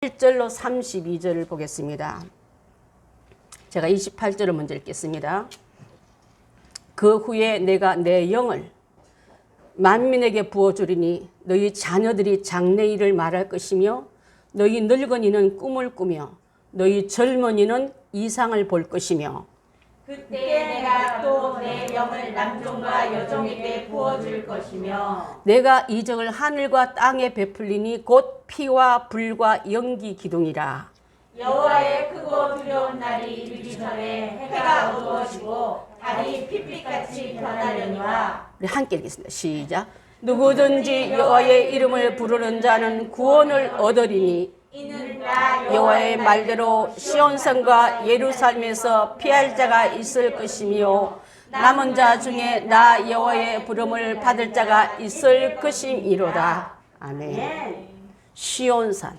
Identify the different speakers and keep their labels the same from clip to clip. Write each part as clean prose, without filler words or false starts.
Speaker 1: 1절로 32절을 보겠습니다. 제가 28절을 먼저 읽겠습니다. 그 후에 내가 내 영을 만민에게 부어주리니 너희 자녀들이 장래일을 말할 것이며 너희 늙은이는 꿈을 꾸며 너희 젊은이는 이상을 볼 것이며
Speaker 2: 그때 내가 또 내 영을 남종과 여종에게 부어줄 것이며
Speaker 1: 내가 이적을 하늘과 땅에 베풀리니 곧 피와 불과 연기 기둥이라.
Speaker 2: 여호와의 크고 두려운 날이 이르기 전에 해가 어두워지고 달이 핏빛같이 변하려니와.
Speaker 1: 우리 함께 읽겠습니다. 시작. 누구든지 여호와의 이름을 부르는 자는 구원을 얻으리니
Speaker 2: 이는 나
Speaker 1: 여호와의 말대로 시온산과 예루살렘에서 피할 자가 있을 것이며 남은 자 중에 나 여호와의 부름을 받을 자가 있을 것이미로다. 아멘. 시온산.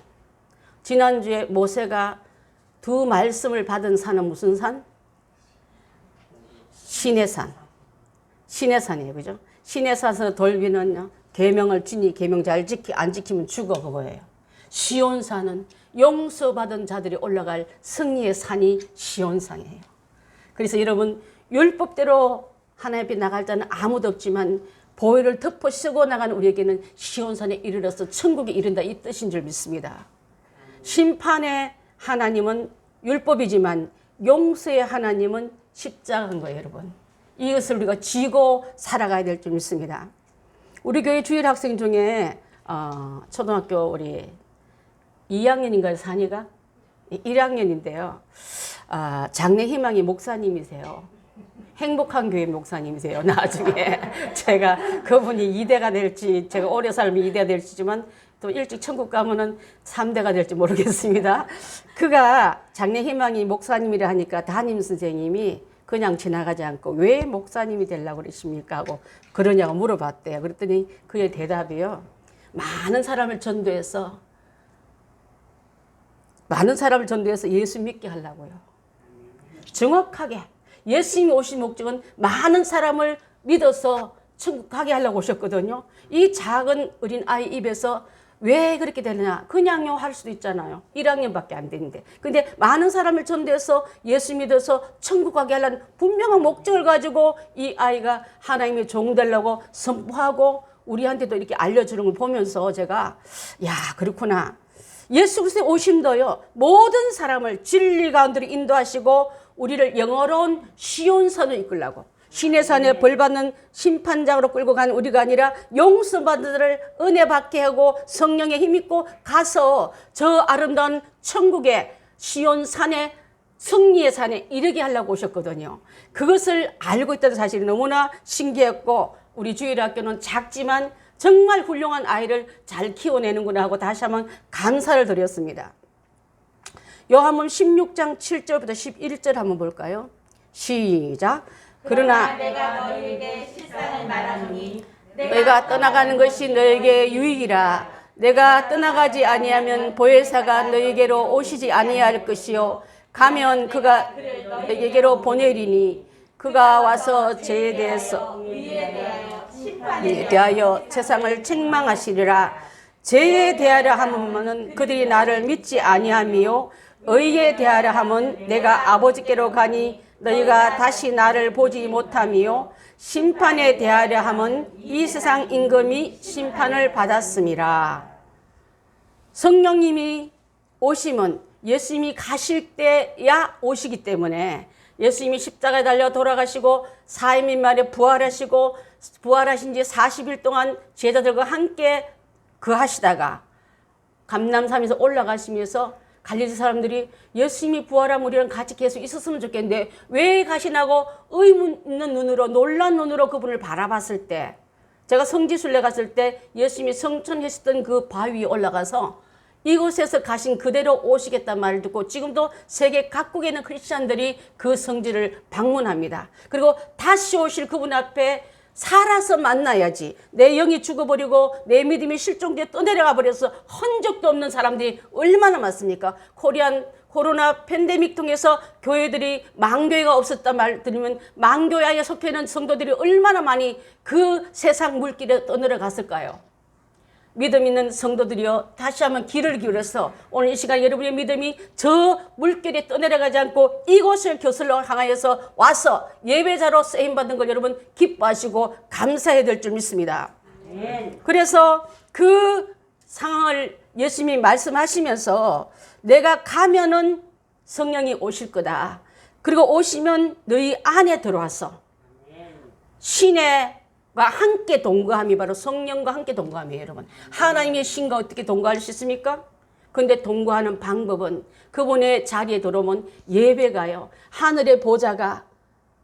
Speaker 1: 지난주에 모세가 두 말씀을 받은 산은 무슨 산? 시내산. 시내산이에요. 그죠? 시내산에서 돌비는요, 계명을 지니 계명 안 지키면 죽어, 그거예요. 시온산은 용서받은 자들이 올라갈 승리의 산이 시온산이에요. 그래서 여러분, 율법대로 하나님 앞에 나갈 자는 아무도 없지만 보혈을 덮어 쓰고 나가는 우리에게는 시온산에 이르러서 천국에 이른다, 이 뜻인 줄 믿습니다. 심판의 하나님은 율법이지만 용서의 하나님은 십자가인 거예요, 여러분. 이것을 우리가 지고 살아가야 될 줄 믿습니다. 우리 교회 주일 학생 중에 초등학교 우리 2학년인가요, 산이가? 1학년인데요. 장래 희망이 목사님이세요. 행복한 교회 목사님이세요. 나중에 제가 그분이 2대가 될지, 제가 오래 살면 2대가 될지지만 또 일찍 천국 가면은 3대가 될지 모르겠습니다. 그가 장래 희망이 목사님이라 하니까 담임 선생님이 그냥 지나가지 않고 왜 목사님이 되려고 그러십니까 하고 그러냐고 물어봤대요. 그랬더니 그의 대답이요. 많은 사람을 전도해서 예수 믿게 하려고요. 정확하게 예수님이 오신 목적은 많은 사람을 믿어서 천국 가게 하려고 오셨거든요. 이 작은 어린 아이 입에서 왜 그렇게 되느냐? 그냥요 할 수도 있잖아요. 1학년밖에 안 되는데. 근데 많은 사람을 전도해서 예수 믿어서 천국 가게 하려는 분명한 목적을 가지고 이 아이가 하나님의 종 되려고 선포하고 우리한테도 이렇게 알려주는 걸 보면서 제가 야, 그렇구나. 예수 그리스도의 오심도요, 모든 사람을 진리 가운데로 인도하시고 우리를 영어로운 시온산을 이끌라고, 시내산에 벌받는 심판장으로 끌고 가는 우리가 아니라 용서받은 자를 은혜 받게 하고 성령에 힘입고 가서 저 아름다운 천국의 시온산에, 승리의 산에 이르게 하려고 오셨거든요. 그것을 알고 있다는 사실이 너무나 신기했고, 우리 주일학교는 작지만 정말 훌륭한 아이를 잘 키워내는구나 하고 다시 한번 감사를 드렸습니다. 요한복음 16장 7절부터 11절 한번 볼까요? 시작. 그러나
Speaker 2: 내가 너희에게 실상을 말하노니
Speaker 1: 내가 떠나가는 것이 너에게 유익이라. 내가 떠나가지 아니하면 보혜사가 너에게로 오시지 아니할 것이요 가면 그가 너에게로 보내리니 그가 와서 죄에 대해서 대하여 세상을 책망하시리라. 죄에 대하려 하면은 그들이 나를 믿지 아니하며 의에 대하려 하면 내가 아버지께로 가니 너희가 다시 나를 보지 못하며 심판에 대하려 하면 이 세상 임금이 심판을 받았음이라. 성령님이 오시면 예수님이 가실 때야 오시기 때문에 예수님이 십자가에 달려 돌아가시고 4일 만에 부활하신 지 40일 동안 제자들과 함께 거하시다가 감람산에서 올라가시면서 갈릴리 사람들이 예수님이 부활하면 우리랑 같이 계속 있었으면 좋겠는데 왜 가시나고 의문 있는 눈으로, 놀란 눈으로 그분을 바라봤을 때, 제가 성지순례 갔을 때 예수님이 성천했었던 그 바위 위에 올라가서 이곳에서 가신 그대로 오시겠다는 말을 듣고 지금도 세계 각국에 있는 크리스찬들이 그 성지를 방문합니다. 그리고 다시 오실 그분 앞에 살아서 만나야지. 내 영이 죽어버리고 내 믿음이 실종돼 떠내려가 버려서 흔적도 없는 사람들이 얼마나 많습니까? 코로나 팬데믹 통해서 교회들이 망교회가 없었단 말 들으면 망교회에 속해 있는 성도들이 얼마나 많이 그 세상 물길에 떠내려갔을까요? 믿음 있는 성도들이여 다시 한번 귀를 기울여서 오늘 이 시간 여러분의 믿음이 저 물결에 떠내려가지 않고 이곳을 교슬로 향하여서 와서 예배자로 쓰임받은 걸 여러분 기뻐하시고 감사해야 될 줄 믿습니다. 그래서 그 상황을 예수님이 말씀하시면서 내가 가면은 성령이 오실 거다. 그리고 오시면 너희 안에 들어와서 신의 함께 동거함이 바로 성령과 함께 동거함이에요, 여러분. 하나님의 신과 어떻게 동거할 수 있습니까? 근데 동거하는 방법은 그분의 자리에 들어오면 예배가요. 하늘의 보좌가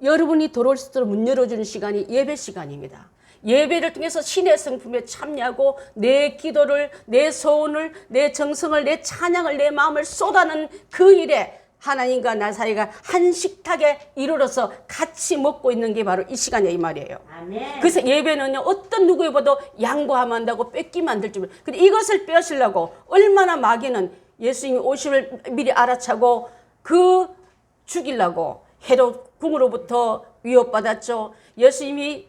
Speaker 1: 여러분이 들어올 수 있도록 문 열어주는 시간이 예배 시간입니다. 예배를 통해서 신의 성품에 참여하고 내 기도를, 내 소원을, 내 정성을, 내 찬양을, 내 마음을 쏟아는 그 일에 하나님과 나 사이가 한 식탁에 이르러서 같이 먹고 있는 게 바로 이 시간이에요, 이 말이에요.
Speaker 2: 아멘.
Speaker 1: 그래서 예배는요, 어떤 누구에봐도 양보하면 한다고 뺏기면 안 될 줄. 근데 이것을 빼앗으려고 얼마나 마귀는 예수님이 오심을 미리 알아차고 그 죽이려고 헤롯 궁으로부터 위협받았죠. 예수님이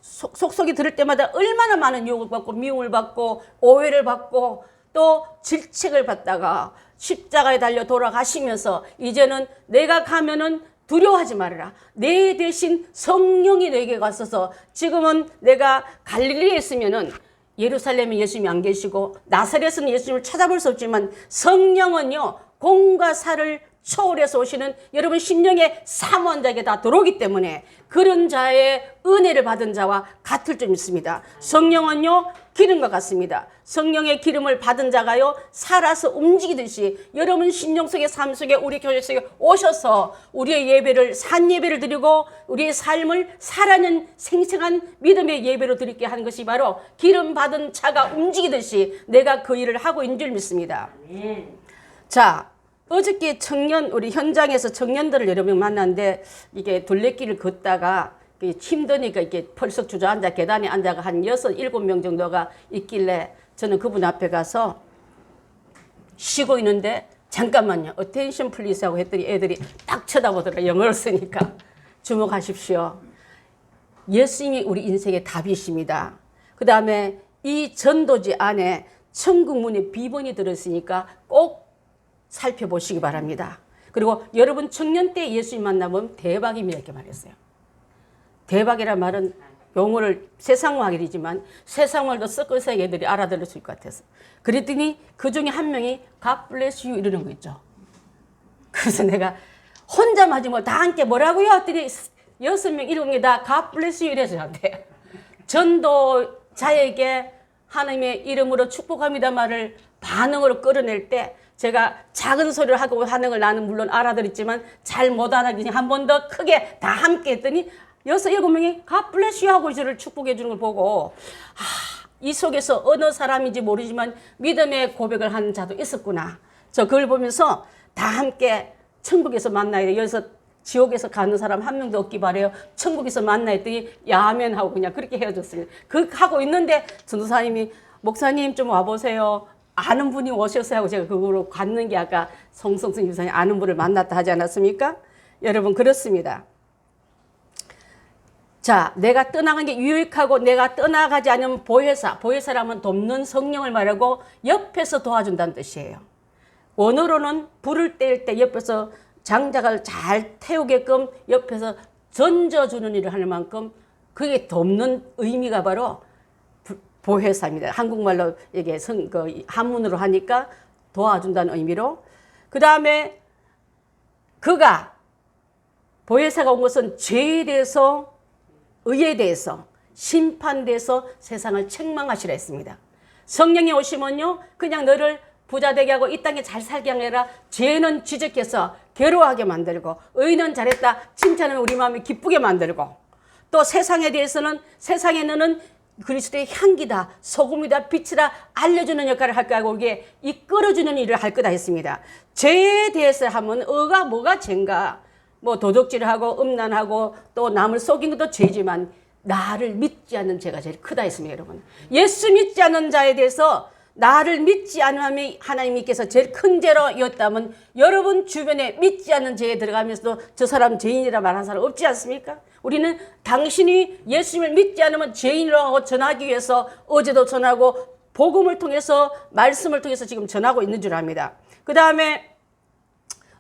Speaker 1: 속속이 들을 때마다 얼마나 많은 유혹을 받고 미움을 받고 오해를 받고 또 질책을 받다가 십자가에 달려 돌아가시면서 이제는 내가 가면은 두려워하지 말아라. 내 대신 성령이 내게 갔어서 지금은 내가 갈릴리에 있으면은 예루살렘에 예수님이 안 계시고 나사렛은 예수님을 찾아볼 수 없지만 성령은요 공과 사를 초월해서 오시는 여러분 심령의 사모한자에게 다 들어오기 때문에 그런 자의 은혜를 받은 자와 같을 줄 믿습니다. 성령은요 기름과 같습니다. 성령의 기름을 받은 자가요 살아서 움직이듯이 여러분 심령 속의 삶 속에 우리 교회 속에 오셔서 우리의 예배를 산 예배를 드리고 우리의 삶을 살아있는 생생한 믿음의 예배로 드리게 하는 것이 바로 기름 받은 자가 움직이듯이 내가 그 일을 하고 있는 줄 믿습니다. 자, 어저께 우리 현장에서 청년들을 여러분 만났는데 이게 둘레길을 걷다가 힘드니까 이렇게 펄썩 주저앉아 계단에 앉아가 한 6, 7명 정도가 있길래 저는 그분 앞에 가서 쉬고 있는데 잠깐만요. attention please 하고 했더니 애들이 딱 쳐다보더라고요. 영어를 쓰니까. 주목하십시오. 예수님이 우리 인생의 답이십니다. 그 다음에 이 전도지 안에 천국 문의 비번이 들었으니까 꼭 살펴보시기 바랍니다. 그리고 여러분 청년 때 예수님 만나면 대박입니다. 이렇게 말했어요. 대박이란 말은 용어를 세상화이지만 세상말도 섞어서 애들이 알아들을 수 있을 것 같아서. 그랬더니 그 중에 한 명이 God bless you 이러는 거 있죠. 그래서 내가 혼자 맞으면 다 함께 뭐라고요? 했더니 6명, 7명 다 God bless you 이래서 저한테. 전도자에게 하나님의 이름으로 축복합니다 말을 반응으로 끌어낼 때 제가 작은 소리를 하고 하는 걸 나는 물론 알아들었지만 잘 못 알아듣니 한 번 더 크게 다 함께 했더니 6, 7명이 God bless you 하고 저를 축복해 주는 걸 보고 이 속에서 어느 사람인지 모르지만 믿음의 고백을 하는 자도 있었구나. 저 그걸 보면서 다 함께 천국에서 만나야 돼. 여기서 지옥에서 가는 사람 한 명도 없기 바래요. 천국에서 만나 했더니 야멘 하고 그냥 그렇게 헤어졌습니다. 그렇게 하고 있는데 전도사님이 목사님 좀 와보세요. 아는 분이 오셨어요 하고 제가 그거로 갔는 게 아까 송성순 유사님 아는 분을 만났다 하지 않았습니까? 여러분 그렇습니다. 자, 내가 떠나간 게 유익하고 내가 떠나가지 않으면 보혜사라면 돕는 성령을 말하고 옆에서 도와준다는 뜻이에요. 원어로는 불을 뗄 때 옆에서 장작을 잘 태우게끔 옆에서 던져주는 일을 하는 만큼 그게 돕는 의미가 바로 보혜사입니다. 한국말로 이게 한문으로 하니까 도와준다는 의미로. 그 다음에 그가 보혜사가 온 것은 죄에 대해서 의에 대해서 심판돼서 세상을 책망하시라 했습니다. 성령이 오시면요 그냥 너를 부자 되게 하고 이 땅에 잘 살게 하는 게 아니라 죄는 지적해서 괴로워하게 만들고 의는 잘했다 칭찬하면 우리 마음이 기쁘게 만들고 또 세상에 대해서는 세상에 너는 그리스도의 향기다 소금이다 빛이다 알려주는 역할을 할 거고 이게 이끌어주는 일을 할 거다 했습니다. 죄에 대해서 하면 의가 뭐가 죄인가 뭐 도둑질하고 음란하고 또 남을 속인 것도 죄지만 나를 믿지 않는 죄가 제일 크다 했습니다. 여러분 예수 믿지 않는 자에 대해서 나를 믿지 않으면 하나님께서 제일 큰 죄로였다면 여러분 주변에 믿지 않는 죄에 들어가면서도 저 사람 죄인이라 말하는 사람 없지 않습니까? 우리는 당신이 예수님을 믿지 않으면 죄인이라고 전하기 위해서 어제도 전하고 복음을 통해서 말씀을 통해서 지금 전하고 있는 줄 압니다. 그 다음에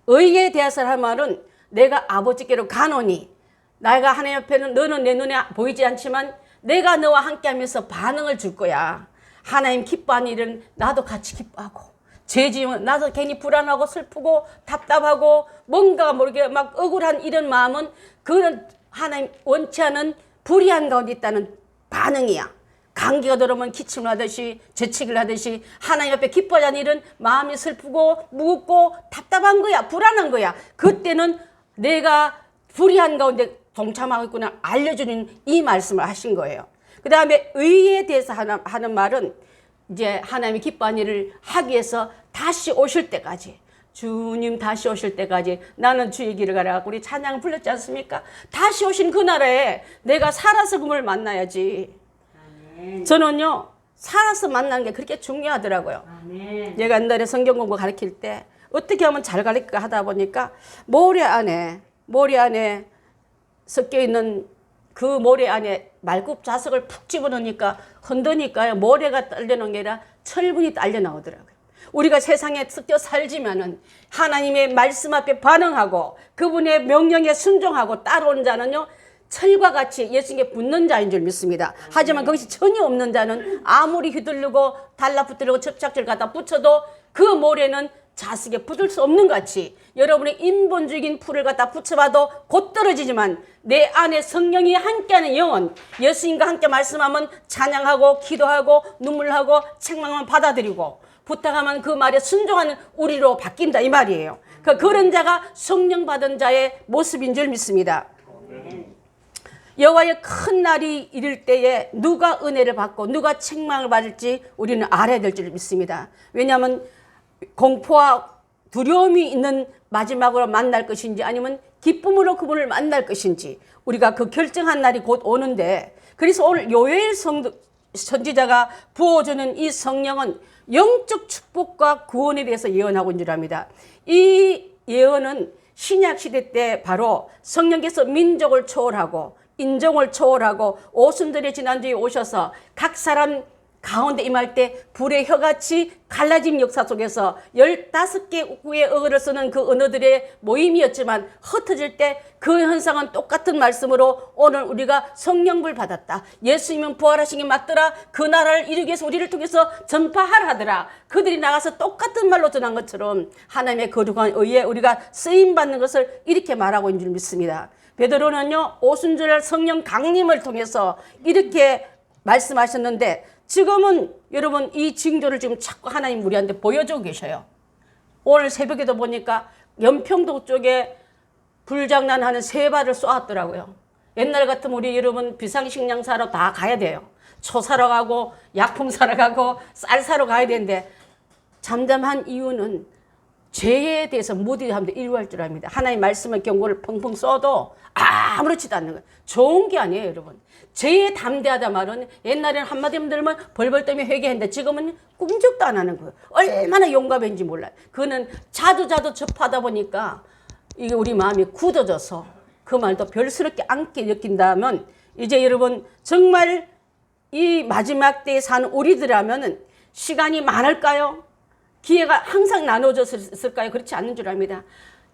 Speaker 1: 의에 대해서 할 말은 내가 아버지께로 가노니 내가 하나님 앞에는 너는 내 눈에 보이지 않지만 내가 너와 함께하면서 반응을 줄 거야. 하나님 기뻐하는 일은 나도 같이 기뻐하고 죄 지으면 나도 괜히 불안하고 슬프고 답답하고 뭔가 모르게 막 억울한 이런 마음은 그런 하나님 원치 않은 불의한 가운데 있다는 반응이야. 감기가 들어오면 기침을 하듯이 재채기를 하듯이 하나님 앞에 기뻐하지 않는 일은 마음이 슬프고 무겁고 답답한 거야. 불안한 거야. 그때는 내가 불의한 가운데 동참하고 있구나 알려주는 이 말씀을 하신 거예요. 그 다음에 의에 대해서 하는 말은 이제 하나님이 기뻐하는 일을 하기 위해서 다시 오실 때까지 주님 다시 오실 때까지 나는 주의 길을 가라. 우리 찬양 불렀지 않습니까? 다시 오신 그날에 내가 살아서 그분을 만나야지. 아멘. 저는요 살아서 만나는 게 그렇게 중요하더라고요. 아멘. 제가 옛날에 성경 공부 가르칠 때 어떻게 하면 잘 가르칠까 하다 보니까 모래 안에 섞여 있는 그 모래 안에 말굽 자석을 푹 집어넣으니까 흔드니까요 모래가 딸려나온 게 아니라 철분이 딸려 나오더라고요. 우리가 세상에 섞여 살지만은 하나님의 말씀 앞에 반응하고 그분의 명령에 순종하고 따라오는 자는요 철과 같이 예수님께 붙는 자인 줄 믿습니다. 하지만 그것이 전혀 없는 자는 아무리 휘둘르고 달라붙으려고 접착제를 갖다 붙여도 그 모래는 자석에 붙을 수 없는 같이 여러분의 인본주의인 풀을 갖다 붙여봐도 곧 떨어지지만 내 안에 성령이 함께하는 영혼 예수님과 함께 말씀하면 찬양하고 기도하고 눈물하고 책망만 받아들이고 부탁하면 그 말에 순종하는 우리로 바뀐다 이 말이에요. 그런 자가 성령 받은 자의 모습인 줄 믿습니다. 여호와의 큰 날이 이를 때에 누가 은혜를 받고 누가 책망을 받을지 우리는 알아야 될 줄 믿습니다. 왜냐하면 공포와 두려움이 있는 마지막으로 만날 것인지 아니면 기쁨으로 그분을 만날 것인지 우리가 그 결정한 날이 곧 오는데 그래서 오늘 요엘 선지자가 부어주는 이 성령은 영적 축복과 구원에 대해서 예언하고 있는 줄 압니다. 이 예언은 신약시대 때 바로 성령께서 민족을 초월하고 인종을 초월하고 오순절에 지난주에 오셔서 각 사람 가운데 임할 때 불의 혀같이 갈라진 역사 속에서 15개의 언어를 쓰는 그 언어들의 모임이었지만 흩어질 때 그 현상은 똑같은 말씀으로 오늘 우리가 성령불 받았다. 예수님은 부활하신 게 맞더라. 그 나라를 이루기 위해서 우리를 통해서 전파하라 하더라. 그들이 나가서 똑같은 말로 전한 것처럼 하나님의 거룩한 의에 우리가 쓰임받는 것을 이렇게 말하고 있는 줄 믿습니다. 베드로는요 오순절 성령 강림을 통해서 이렇게 말씀하셨는데 지금은 여러분 이 징조를 지금 자꾸 하나님 우리한테 보여주고 계셔요. 오늘 새벽에도 보니까 연평도 쪽에 불장난하는 세 발을 쏘았더라고요. 옛날 같으면 우리 여러분 비상식량 사러 다 가야 돼요. 초 사러 가고 약품 사러 가고 쌀 사러 가야 되는데 잠잠한 이유는 죄에 대해서 무디함도 일부할 줄 압니다. 하나님 말씀의 경고를 펑펑 써도 아무렇지도 않는 거예요. 좋은 게 아니에요, 여러분. 죄에 담대하다 말은 옛날에는 한마디만 들으면 벌벌 떨며 회개했는데 지금은 꿈쩍도 안 하는 거예요. 얼마나 용감한지 몰라요. 그거는 자주 접하다 보니까 이게 우리 마음이 굳어져서 그 말도 별스럽게 않게 느낀다면 이제 여러분 정말 이 마지막 때에 사는 우리들하면은 시간이 많을까요? 기회가 항상 나눠졌을까요? 그렇지 않는 줄 압니다.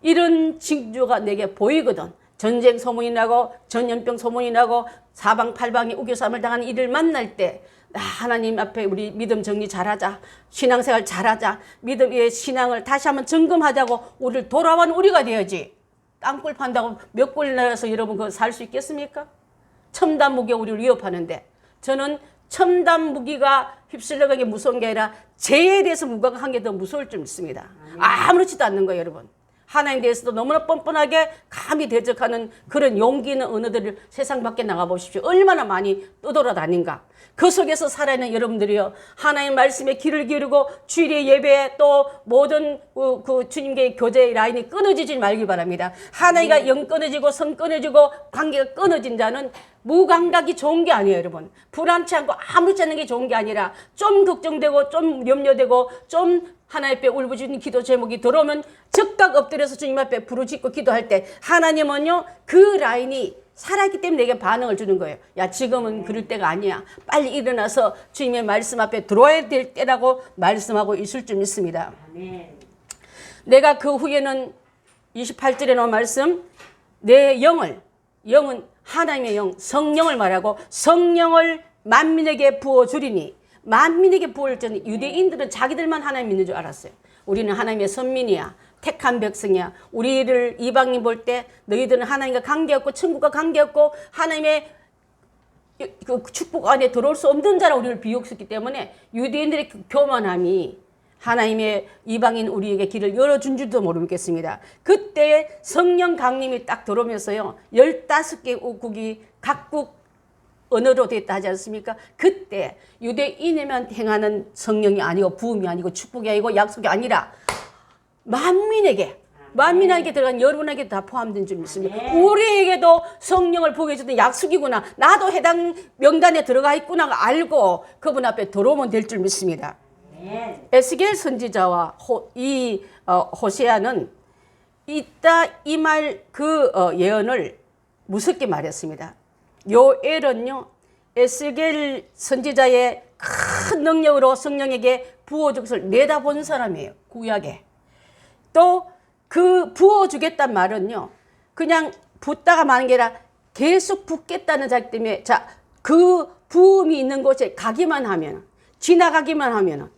Speaker 1: 이런 징조가 내게 보이거든. 전쟁 소문이 나고 전염병 소문이 나고 사방팔방에 우겨쌈을 당하는 이를 만날 때 하나님 앞에 우리 믿음 정리 잘하자. 신앙생활 잘하자. 믿음의 신앙을 다시 한번 점검하자고 우리를 돌아온 우리가 돼야지. 땅굴 판다고 몇 골 나가서 여러분 그거 살 수 있겠습니까? 첨단 무기가 우리를 위협하는데 저는 첨단 무기가 휩쓸려가는 게 무서운 게 아니라 죄에 대해서 무감한 게 더 무서울 줄 믿습니다. 아무렇지도 않는 거예요, 여러분. 하나님에 대해서도 너무나 뻔뻔하게 감히 대적하는 그런 용기 있는 언어들을 세상 밖에 나가보십시오. 얼마나 많이 떠돌아다닌가. 그 속에서 살아있는 여러분들이요. 하나님 말씀에 귀를 기울이고 주일의 예배에 또 모든 그 주님과의 교제의 라인이 끊어지지 말기 바랍니다. 하나님과 영 끊어지고 성 끊어지고 관계가 끊어진 자는 무감각이 좋은 게 아니에요, 여러분. 불안치 않고 아무렇지 않은 게 좋은 게 아니라 좀 걱정되고 좀 염려되고 좀 하나님 앞에 울부짖는 기도 제목이 들어오면 즉각 엎드려서 주님 앞에 부르짖고 기도할 때 하나님은요 그 라인이 살아있기 때문에 내게 반응을 주는 거예요. 야, 지금은 그럴 때가 아니야. 빨리 일어나서 주님의 말씀 앞에 들어와야 될 때라고 말씀하고 있을 줄 믿습니다.
Speaker 2: 아멘.
Speaker 1: 내가 그 후에는 28절에 나온 말씀, 내 영은 하나님의 영, 성령을 말하고 성령을 만민에게 부어주리니, 만민에게 부을 때는 유대인들은 자기들만 하나님 믿는 줄 알았어요. 우리는 하나님의 선민이야. 택한 백성이야. 우리를 이방인 볼 때 너희들은 하나님과 관계없고 천국과 관계없고 하나님의 그 축복 안에 들어올 수 없는 자라 우리를 비웃었기 때문에 유대인들의 그 교만함이 하나님의 이방인 우리에게 길을 열어준 줄도 모르겠습니다. 그때 성령 강림이 딱 들어오면서요. 15개국이 각국 언어로 됐다 하지 않습니까? 그때 유대인에만 행하는 성령이 아니고 부음이 아니고 축복이 아니고 약속이 아니라 만민에게 들어간 여러분에게 다 포함된 줄 믿습니다. 우리에게도 성령을 보게 해주던 약속이구나. 나도 해당 명단에 들어가 있구나 알고 그분 앞에 들어오면 될 줄 믿습니다. 에스겔 선지자와 호세아는 이따 이 말 예언을 무섭게 말했습니다. 요엘은요, 에스겔 선지자의 큰 능력으로 성령에게 부어줄 것을 내다본 사람이에요. 구약에. 또 그 부어주겠단 말은요, 그냥 붓다가 마는 게 아니라 계속 붓겠다는 자기 때문에, 자, 그 부음이 있는 곳에 가기만 하면, 지나가기만 하면,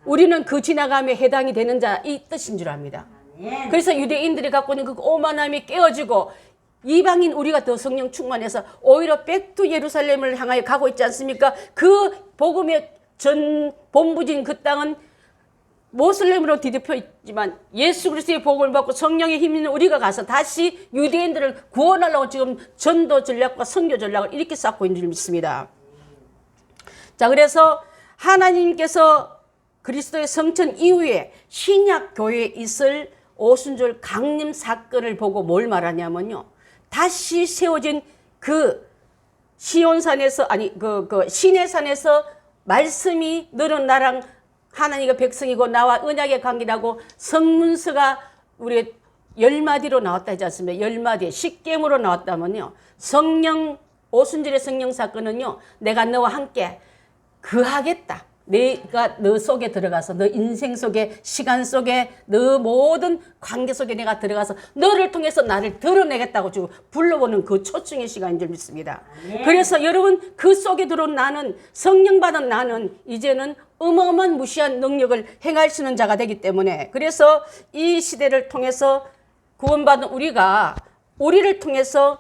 Speaker 1: 우리는 그 지나감에 해당이 되는 자, 이 뜻인 줄 압니다. 그래서 유대인들이 갖고 있는 그 오만함이 깨어지고, 이방인 우리가 더 성령 충만해서 오히려 백두 예루살렘을 향하여 가고 있지 않습니까? 그 복음의 전 본부진 그 땅은 모슬렘으로 뒤덮여 있지만 예수 그리스도의 복음을 받고 성령의 힘 있는 우리가 가서 다시 유대인들을 구원하려고 지금 전도 전략과 선교 전략을 이렇게 쌓고 있는 줄 믿습니다. 자, 그래서 하나님께서 그리스도의 성천 이후에 신약 교회에 있을 오순절 강림 사건을 보고 뭘 말하냐면요. 다시 세워진 그 시온산에서 시내산에서 말씀이 너는 나랑 하나님과 백성이고 나와 언약의 관계라고 성문서가 우리 10마디로 나왔다 하지 않습니까? 10마디 십계명으로 나왔다면요. 오순절의 성령 사건은요. 내가 너와 함께 거하겠다. 내가 너 속에 들어가서 너 인생 속에 시간 속에 너 모든 관계 속에 내가 들어가서 너를 통해서 나를 드러내겠다고 지금 불러보는 그 초청의 시간인 줄 믿습니다. 그래서 여러분 그 속에 들어온 나는 성령 받은 나는 이제는 어마어마한 무시한 능력을 행할 수 있는 자가 되기 때문에 그래서 이 시대를 통해서 구원받은 우리를 통해서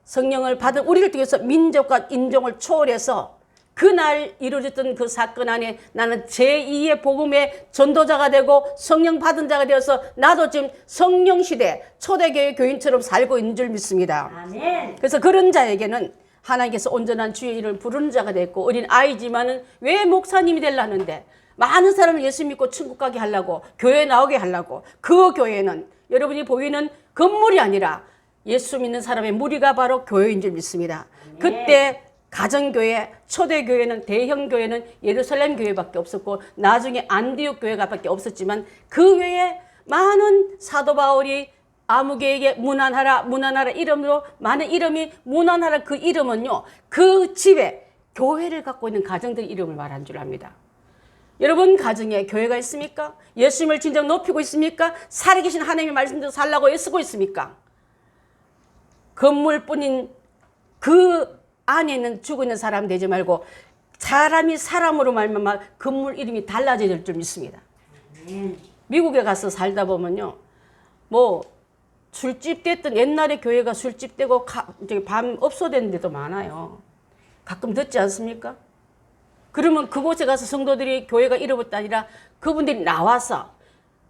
Speaker 1: 성령을 받은 우리를 통해서 민족과 인종을 초월해서 그날 이루어졌던 그 사건 안에 나는 제2의 복음의 전도자가 되고 성령 받은 자가 되어서 나도 지금 성령 시대 초대교회 교인처럼 살고 있는 줄 믿습니다.
Speaker 2: 아멘.
Speaker 1: 그래서 그런 자에게는 하나님께서 온전한 주의 이름을 부르는 자가 됐고 어린 아이지만은 왜 목사님이 되려는데 많은 사람을 예수 믿고 천국 가게 하려고 교회 나오게 하려고 그 교회는 여러분이 보이는 건물이 아니라 예수 믿는 사람의 무리가 바로 교회인 줄 믿습니다. 그때 가정교회, 초대교회는 대형교회는 예루살렘 교회밖에 없었고 나중에 안디옥 교회가 밖에 없었지만 그 외에 많은 사도 바울이 아무개에게 문안하라 이름으로 많은 이름이 문안하라 그 이름은요. 그 집에 교회를 갖고 있는 가정들의 이름을 말한 줄 압니다. 여러분 가정에 교회가 있습니까? 예수님을 진정 높이고 있습니까? 살아계신 하나님의 말씀대로 살라고 애쓰고 있습니까? 건물뿐인 그 안에는 죽어 있는 사람 되지 말고 사람이 사람으로 말미암아 건물 이름이 달라질 줄 믿습니다. 미국에 가서 살다 보면요. 뭐 술집 됐던 옛날에 교회가 술집 되고 밤 업소된 데도 많아요. 가끔 듣지 않습니까? 그러면 그곳에 가서 성도들이 교회가 잃어버렸다 아니라 그분들이 나와서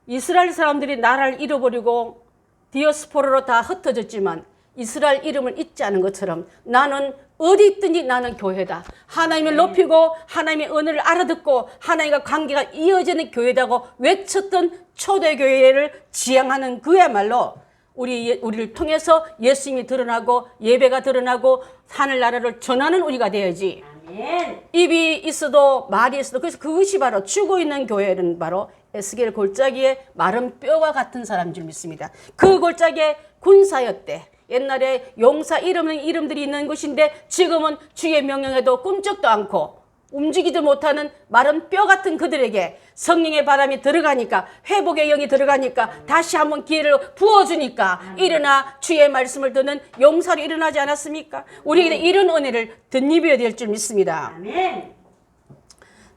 Speaker 1: 이스라엘 사람들이 나라를 잃어버리고 디아스포라로 다 흩어졌지만 이스라엘 이름을 잊지 않은 것처럼 나는 어디 있든지 나는 교회다. 하나님을 높이고 하나님의 은혜를 알아듣고 하나님과 관계가 이어지는 교회다고 외쳤던 초대교회를 지향하는 그야말로 우리를 통해서 예수님이 드러나고 예배가 드러나고 하늘나라를 전하는 우리가 되어야지.
Speaker 2: 아멘.
Speaker 1: 입이 있어도 말이 있어도 그래서 그것이 바로 죽어 있는 교회는 바로 에스겔 골짜기에 마른 뼈와 같은 사람인 줄 믿습니다. 그 골짜기에 군사였대. 옛날에 용사 이름들이 있는 것인데 지금은 주의 명령에도 꿈쩍도 않고 움직이지 못하는 마른 뼈 같은 그들에게 성령의 바람이 들어가니까, 회복의 영이 들어가니까, 다시 한번 기회를 부어주니까 일어나 주의 말씀을 듣는 용사로 일어나지 않았습니까? 우리에게 이런 은혜를 덧입어야 될 줄 믿습니다.
Speaker 2: 아멘.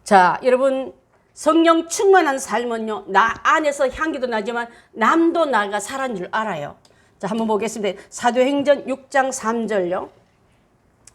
Speaker 1: 자, 여러분, 성령 충만한 삶은요, 나 안에서 향기도 나지만 남도 나가 살아는 줄 알아요. 자, 한번 보겠습니다. 사도행전 6장 3절요.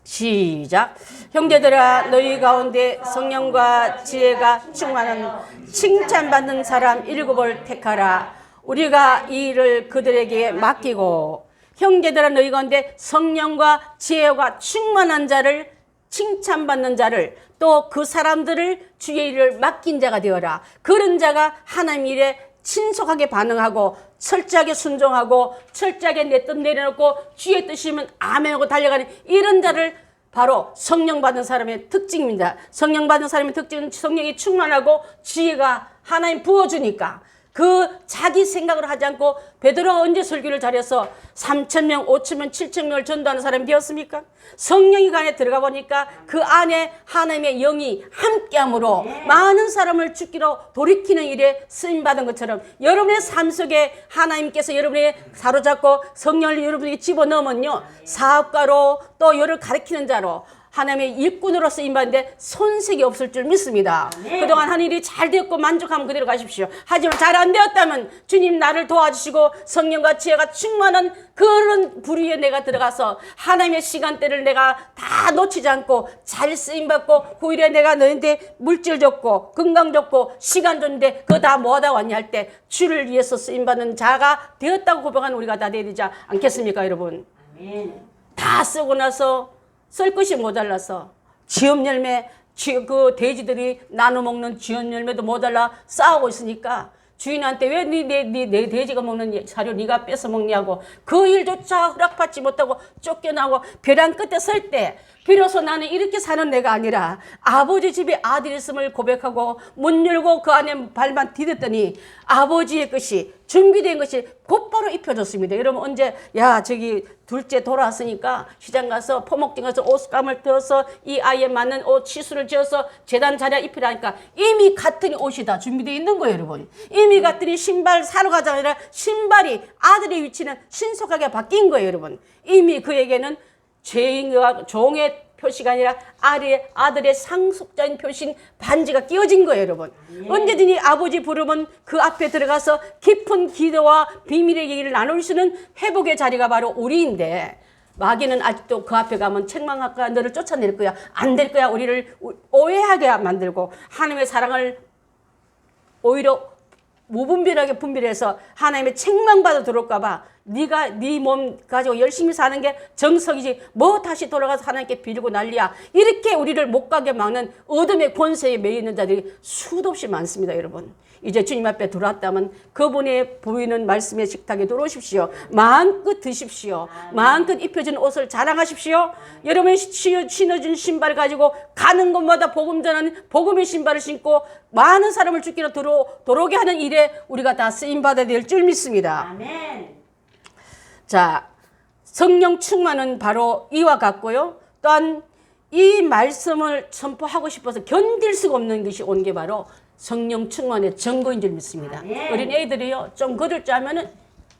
Speaker 1: 시작. 형제들아, 너희 가운데 성령과 지혜가 충만한 칭찬받는 사람 7을 택하라. 우리가 이 일을 그들에게 맡기고. 형제들아, 너희 가운데 성령과 지혜가 충만한 자를, 칭찬받는 자를, 또 그 사람들을 주의 일을 맡긴 자가 되어라. 그런 자가 하나님 일에 신속하게 반응하고 철저하게 순종하고 철저하게 내 뜻 내려놓고 주의 뜻이면 아멘하고 달려가는 이런 자를 바로 성령 받은 사람의 특징입니다. 성령 받은 사람의 특징은 성령이 충만하고 지혜가 하나님 부어주니까 그 자기 생각을 하지 않고 베드로가 언제 설교를 잘해서 3,000명, 5,000명, 7,000명을 전도하는 사람이 되었습니까? 성령이 그 안에 들어가 보니까 그 안에 하나님의 영이 함께함으로 많은 사람을 죽기로 돌이키는 일에 쓰임받은 것처럼 여러분의 삶 속에 하나님께서 여러분의 사로잡고 성령을 여러분에게 집어넣으면요, 사업가로 또 여를 가르치는 자로 하나님의 일꾼으로 쓰임받는데 손색이 없을 줄 믿습니다. 그동안 한 일이 잘 되었고 만족하면 그대로 가십시오. 하지만 잘 안 되었다면 주님 나를 도와주시고 성령과 지혜가 충만한 그런 부류에 내가 들어가서 하나님의 시간대를 내가 다 놓치지 않고 잘 쓰임받고 그 일에 내가 너희한테 물질 줬고 건강 줬고 시간 줬는데 그거 다 뭐하다 왔냐 할 때 주를 위해서 쓰임받는 자가 되었다고 고백하는 우리가 다 되지 않겠습니까, 여러분? 다 쓰고 나서 쓸 것이 모자라서 지업 열매, 그 돼지들이 나눠 먹는 지업 열매도 모자라 싸우고 있으니까 주인한테 왜 내 돼지가 먹는 사료 네가 뺏어 먹냐고 그 일조차 허락받지 못하고 쫓겨나고 벼랑 끝에 설 때 비로소 나는 이렇게 사는 내가 아니라 아버지 집에 아들이 있음을 고백하고 문 열고 그 안에 발만 디뎠더니 아버지의 것이 준비된 것이 곧바로 입혀졌습니다. 여러분 언제 저기 둘째 돌아왔으니까 시장 가서 포목장 가서 옷감을 떠서 이 아이에 맞는 옷 시술을 지어서 재단 자리에 입히라니까 이미 같은 옷이 다 준비되어 있는 거예요, 여러분. 이미 같은 신발 사러 가자 아니라 신발이 아들의 위치는 신속하게 바뀐 거예요, 여러분. 이미 그에게는 죄인과 종의 표시가 아니라 아들의 상속자인 표시인 반지가 끼워진 거예요, 여러분. 언제든지 아버지 부르면 그 앞에 들어가서 깊은 기도와 비밀의 얘기를 나눌 수 있는 회복의 자리가 바로 우리인데 마귀는 아직도 그 앞에 가면 책망할 거야, 너를 쫓아낼 거야, 안 될 거야, 우리를 오해하게 만들고 하나님의 사랑을 오히려 무분별하게 분별해서 하나님의 책망받아 들어올까 봐 네가 네 몸 가지고 열심히 사는 게 정석이지 뭐 다시 돌아가서 하나님께 빌고 난리야. 이렇게 우리를 못 가게 막는 어둠의 권세에 매여 있는 자들이 수도 없이 많습니다, 여러분. 이제 주님 앞에 들어왔다면 그분의 보이는 말씀의 식탁에 들어오십시오. 마음껏 드십시오. 마음껏 입혀진 옷을 자랑하십시오. 여러분이 신어준 신발을 가지고 가는 곳마다 복음 전하는 복음의 신발을 신고 많은 사람을 죽기로 들어오게 하는 일에 우리가 다 쓰임받아야 될 줄 믿습니다.
Speaker 2: 아멘.
Speaker 1: 자, 성령 충만은 바로 이와 같고요. 또한 이 말씀을 선포하고 싶어서 견딜 수가 없는 것이 온 게 바로 성령 충만의 증거인 줄 믿습니다. 어린 애들이요, 좀 걸을 줄 알면은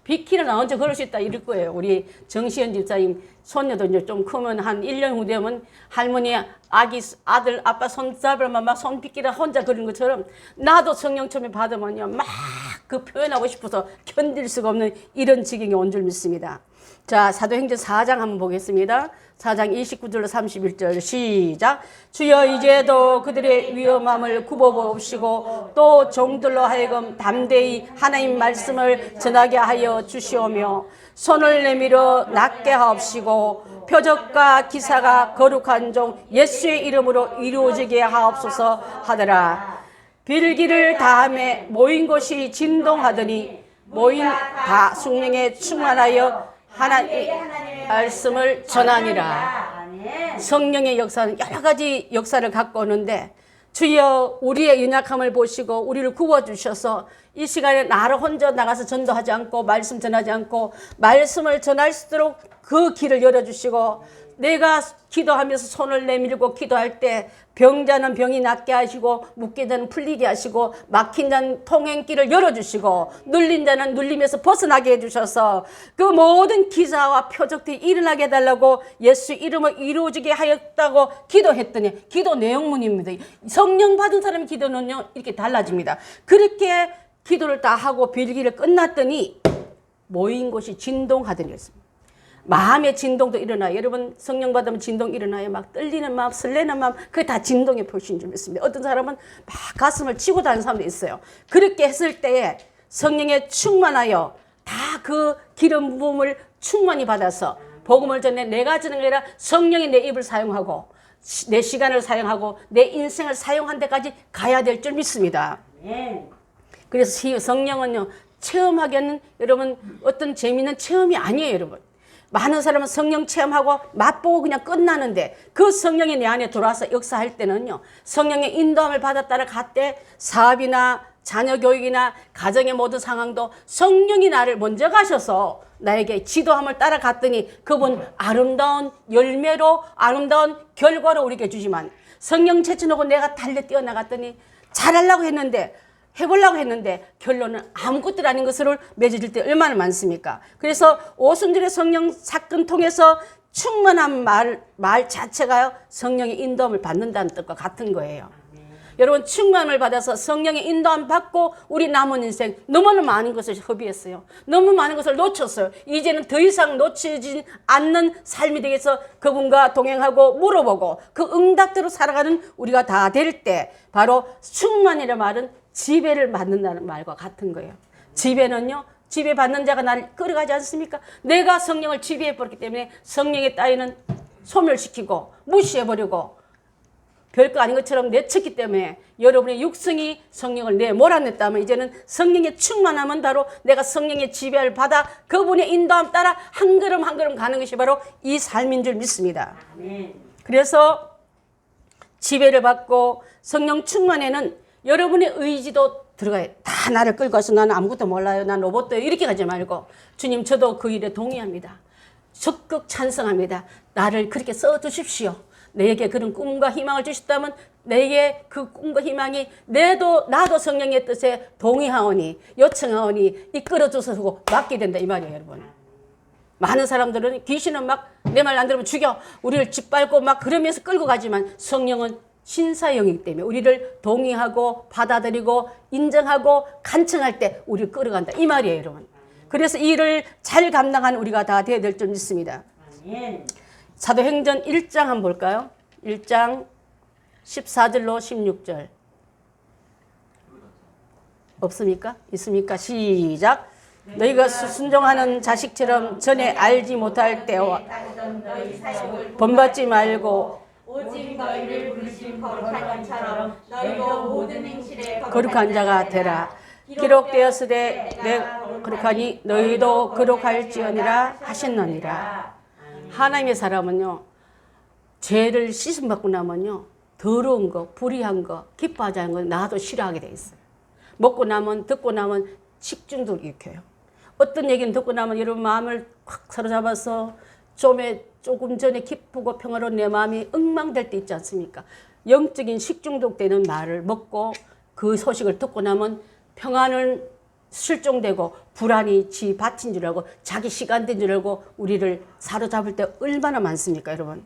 Speaker 1: 비키는 나 언제 걸을 수 있다 이럴 거예요. 우리 정시현 집사님 손녀도 이제 좀 크면 한 1년 후 되면 할머니 아들 아빠 손 잡으면 막 손 비키라 혼자 걸은 것처럼 나도 성령 처음에 받으면요 막 그 표현하고 싶어서 견딜 수가 없는 이런 지경이 온 줄 믿습니다. 자, 사도행전 4장 한번 보겠습니다. 4장 29절로 31절 시작. 주여 이제도 그들의 위험함을 굽어보시고 또 종들로 하여금 담대히 하나님 말씀을 전하게 하여 주시오며 손을 내밀어 낫게 하옵시고 표적과 기사가 거룩한 종 예수의 이름으로 이루어지게 하옵소서 하더라. 빌기를 다음에 모인 곳이 진동하더니 모인 다 성령에 충만하여 하나님의 말씀을 전하니라. 성령의 역사는 여러 가지 역사를 갖고 오는데 주여 우리의 연약함을 보시고 우리를 구워주셔서 이 시간에 나를 혼자 나가서 전도하지 않고 말씀 전하지 않고 말씀을 전할 수 있도록 그 길을 열어주시고 내가 기도하면서 손을 내밀고 기도할 때 병자는 병이 낫게 하시고 묶인 자는 풀리게 하시고 막힌 자는 통행길을 열어주시고 눌린 자는 눌림에서 벗어나게 해주셔서 그 모든 기사와 표적들이 일어나게 해달라고 예수 이름을 이루어지게 하였다고 기도했더니 기도 내용문입니다. 성령 받은 사람의 기도는요 이렇게 달라집니다. 그렇게 기도를 다 하고 빌기를 끝났더니 모인 곳이 진동하더니 했습니다. 마음의 진동도 일어나요. 여러분 성령 받으면 진동 일어나요. 막 떨리는 마음, 설레는 마음, 그게 다 진동의 표시인 줄 믿습니다. 어떤 사람은 막 가슴을 치고 다니는 사람도 있어요. 그렇게 했을 때에 성령에 충만하여 다 그 기름 부음을 충만히 받아서 복음을 전해 내가 전하는 게 아니라 성령이 내 입을 사용하고 내 시간을 사용하고 내 인생을 사용한 데까지 가야 될 줄 믿습니다. 그래서 성령은요 체험하기에는 여러분 어떤 재미있는 체험이 아니에요. 여러분 많은 사람은 성령 체험하고 맛보고 그냥 끝나는데 그 성령이 내 안에 들어와서 역사할 때는요 성령의 인도함을 받았다를 갔때 사업이나 자녀 교육이나 가정의 모든 상황도 성령이 나를 먼저 가셔서 나에게 지도함을 따라갔더니 그분 아름다운 열매로 아름다운 결과로 우리에게 주지만 성령 제쳐놓고 내가 달려 뛰어나갔더니 잘하려고 했는데 해보려고 했는데 결론은 아무것도 아닌 것으로 맺어질 때 얼마나 많습니까? 그래서 오순절의 성령 사건 통해서 충만한 말 자체가요 성령의 인도함을 받는다는 뜻과 같은 거예요. 여러분 충만을 받아서 성령의 인도함 받고 우리 남은 인생 너무나 많은 것을 허비했어요. 너무 많은 것을 놓쳤어요. 이제는 더 이상 놓치지 않는 삶이 되겠어 그분과 동행하고 물어보고 그 응답대로 살아가는 우리가 다 될 때 바로 충만이라는 말은 지배를 받는다는 말과 같은 거예요. 지배는요 지배 받는 자가 나를 끌어가지 않습니까? 내가 성령을 지배해버렸기 때문에 성령의 따위는 소멸시키고 무시해버리고 별거 아닌 것처럼 내쳤기 때문에 여러분의 육성이 성령을 몰아냈다면 이제는 성령의 충만함은 바로 내가 성령의 지배를 받아 그분의 인도함 따라 한 걸음 한 걸음 가는 것이 바로 이 삶인 줄 믿습니다. 그래서 지배를 받고 성령 충만에는 여러분의 의지도 들어가요. 다 나를 끌고 와서 나는 아무것도 몰라요. 난 로봇도 이렇게 가지 말고 주님 저도 그 일에 동의합니다. 적극 찬성합니다. 나를 그렇게 써주십시오. 내게 그런 꿈과 희망을 주셨다면 내게 그 꿈과 희망이 나도 성령의 뜻에 동의하오니 요청하오니 이끌어줘서 맡게 된다 이 말이에요. 여러분 많은 사람들은 귀신은 막 내 말 안 들으면 죽여 우리를 짓밟고 막 그러면서 끌고 가지만 성령은 신사형이기 때문에 우리를 동의하고 받아들이고 인정하고 간청할 때 우리를 끌어간다 이 말이에요. 여러분 그래서 이 일을 잘 감당한 우리가 다 되어야 될 줄 믿습니다. 사도행전 1장 한번 볼까요? 1장 14절로 16절 없습니까? 있습니까? 시작. 너희가 순종하는 자식처럼 전에 알지 못할 때와 본받지 말고
Speaker 2: 오직 너희를 부르신 거룩한 자처럼 너희도 모든 행실에
Speaker 1: 거룩한 자가 되라. 기록되었으되 내가 거룩하니 너희도 거룩할지어니라 하셨느니라. 하나님의 사람은요 죄를 씻음 받고 나면요 더러운 거 불의한 거 기뻐하지 않는 거 나도 싫어하게 돼 있어요. 먹고 나면 듣고 나면 식중독을 일으켜요. 어떤 얘기는 듣고 나면 여러분 마음을 확 사로잡아서 조금 전에 기쁘고 평화로운 내 마음이 엉망될 때 있지 않습니까? 영적인 식중독 되는 말을 먹고 그 소식을 듣고 나면 평안은 실종되고 불안이 지 밭인 줄 알고 자기 시간 된 줄 알고 우리를 사로잡을 때 얼마나 많습니까 여러분?